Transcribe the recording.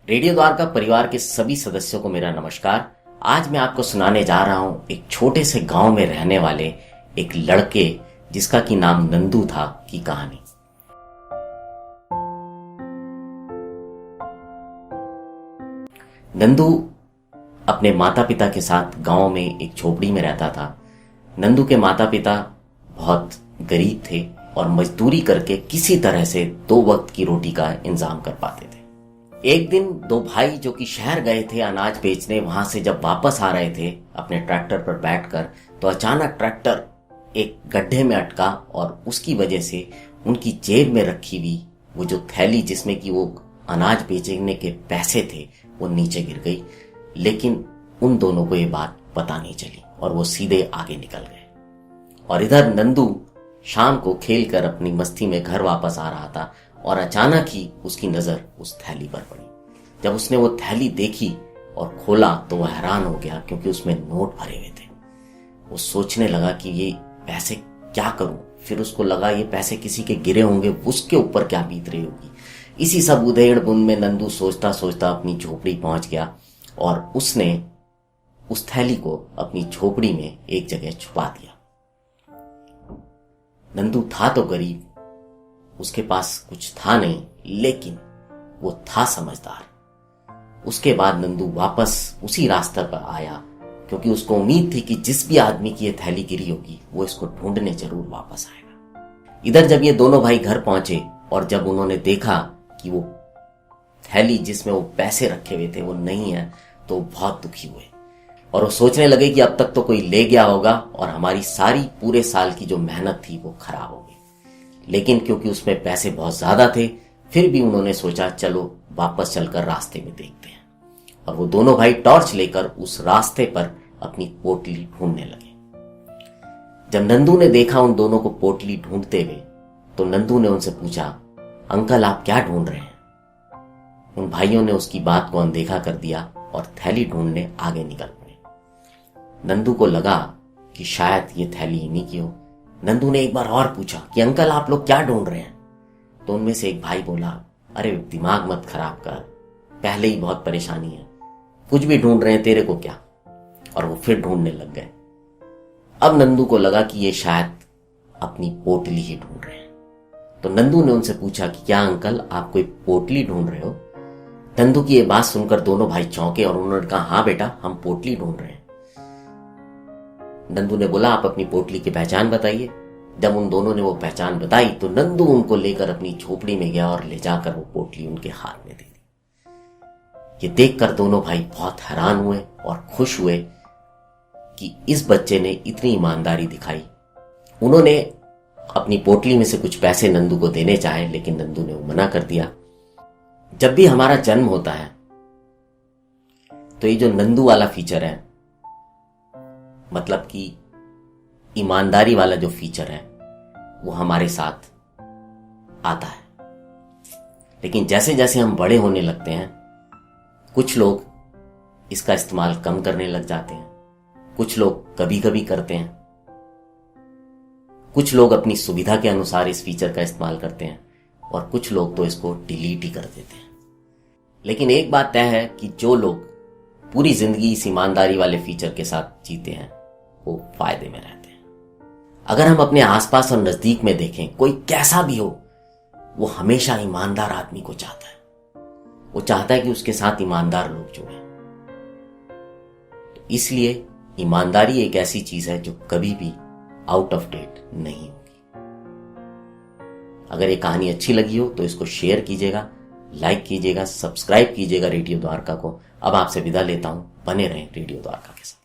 Radio Dwarka परिवार के सभी सदस्यों को मेरा नमस्कार। आज मैं आपको सुनाने जा रहा हूं एक छोटे से गांव में रहने वाले एक लड़के जिसका की नाम नंदू था की कहानी। नंदू अपने माता पिता के साथ गांव में एक झोपड़ी में रहता था। नंदू के माता पिता बहुत गरीब थे और मजदूरी करके किसी तरह से 2 वक्त की रोटी का इंतजाम कर पाते थे। एक दिन 2 भाई जो कि शहर गए थे अनाज बेचने, वहां से जब वापस आ रहे थे अपने ट्रैक्टर पर बैठकर, तो अचानक ट्रैक्टर एक गड्ढे में अटका और उसकी वजह से उनकी जेब में रखी हुई वो जो थैली जिसमें कि वो अनाज बेचने के पैसे थे वो नीचे गिर गई। लेकिन उन दोनों को ये बात पता नहीं चली और वो सीधे आगे निकल गए। और इधर नंदू शाम को खेलकर अपनी मस्ती में घर वापस आ रहा था और अचानक ही उसकी नजर उस थैली पर पड़ी। जब उसने वो थैली देखी और खोला तो वह हैरान हो गया क्योंकि उसमें नोट भरे हुए थे। वो सोचने लगा कि ये पैसे क्या करूं। फिर उसको लगा ये पैसे किसी के गिरे होंगे, उसके ऊपर क्या बीत रही होगी। इसी सब उधेड़ बुन में नंदू सोचता सोचता अपनी झोपड़ी पहुंच गया और उसने उस थैली को अपनी झोपड़ी में एक जगह छुपा दिया। नंदू था तो गरीब, उसके पास कुछ था नहीं, लेकिन वो था समझदार। उसके बाद नंदू वापस उसी रास्ते पर आया क्योंकि उसको उम्मीद थी कि जिस भी आदमी की ये थैली गिरी होगी वो इसको ढूंढने जरूर वापस आएगा। इधर जब ये दोनों भाई घर पहुंचे और जब उन्होंने देखा कि वो थैली जिसमें वो पैसे रखे हुए थे वो नहीं है, तो बहुत दुखी हुए और वो सोचने लगे कि अब तक तो कोई ले गया होगा और हमारी सारी पूरे साल की जो मेहनत थी वो खराब हो गई। लेकिन क्योंकि उसमें पैसे बहुत ज्यादा थे, फिर भी उन्होंने सोचा चलो वापस चलकर रास्ते में देखते हैं। और वो दोनों भाई टॉर्च लेकर उस रास्ते पर अपनी पोटली ढूंढने लगे। जब नंदू ने देखा उन दोनों को पोटली ढूंढते हुए, तो नंदू ने उनसे पूछा, अंकल आप क्या ढूंढ रहे हैं? उन भाइयों ने उसकी बात को अनदेखा कर दिया और थैली ढूंढने आगे निकल पड़े। नंदू को लगा कि शायद ये थैली इन्हीं की हो। नंदू ने एक बार और पूछा कि अंकल आप लोग क्या ढूंढ रहे हैं? तो उनमें से एक भाई बोला, अरे दिमाग मत खराब कर, पहले ही बहुत परेशानी है, कुछ भी ढूंढ रहे हैं, तेरे को क्या। और वो फिर ढूंढने लग गए। अब नंदू को लगा कि ये शायद अपनी पोटली ही ढूंढ रहे हैं। तो नंदू ने उनसे पूछा कि क्या अंकल आप कोई पोटली ढूंढ रहे हो? नंदू की ये बात सुनकर दोनों भाई चौंके और उन्होंने कहा, हाँ बेटा हम पोटली ढूंढ रहे हैं। नंदू ने बोला, आप अपनी पोटली की पहचान बताइए। जब उन दोनों ने वो पहचान बताई तो नंदू उनको लेकर अपनी झोपड़ी में गया और ले जाकर वो पोटली उनके हाथ में दे दी। ये देखकर दोनों भाई बहुत हैरान हुए और खुश हुए कि इस बच्चे ने इतनी ईमानदारी दिखाई। उन्होंने अपनी पोटली में से कुछ पैसे नंदू को देने चाहे, लेकिन नंदू ने वो मना कर दिया। जब भी हमारा जन्म होता है तो ये जो नंदू वाला फीचर है, मतलब कि ईमानदारी वाला जो फीचर है, वो हमारे साथ आता है। लेकिन जैसे जैसे हम बड़े होने लगते हैं, कुछ लोग इसका इस्तेमाल कम करने लग जाते हैं, कुछ लोग कभी कभी करते हैं, कुछ लोग अपनी सुविधा के अनुसार इस फीचर का इस्तेमाल करते हैं और कुछ लोग तो इसको डिलीट ही कर देते हैं। लेकिन एक बात तय है कि जो लोग पूरी जिंदगी इस ईमानदारी वाले फीचर के साथ जीते हैं वो फायदे में रहते हैं। अगर हम अपने आसपास और नजदीक में देखें, कोई कैसा भी हो, वो हमेशा ईमानदार आदमी को चाहता है। वो चाहता है कि उसके साथ ईमानदार लोग जुड़े। तो इसलिए ईमानदारी एक ऐसी चीज है जो कभी भी आउट ऑफ डेट नहीं होगी। अगर ये कहानी अच्छी लगी हो तो इसको शेयर कीजिएगा, लाइक कीजिएगा, सब्सक्राइब कीजिएगा रेडियो द्वारका को। अब आपसे विदा लेता हूं, बने रहें रेडियो द्वारका के साथ।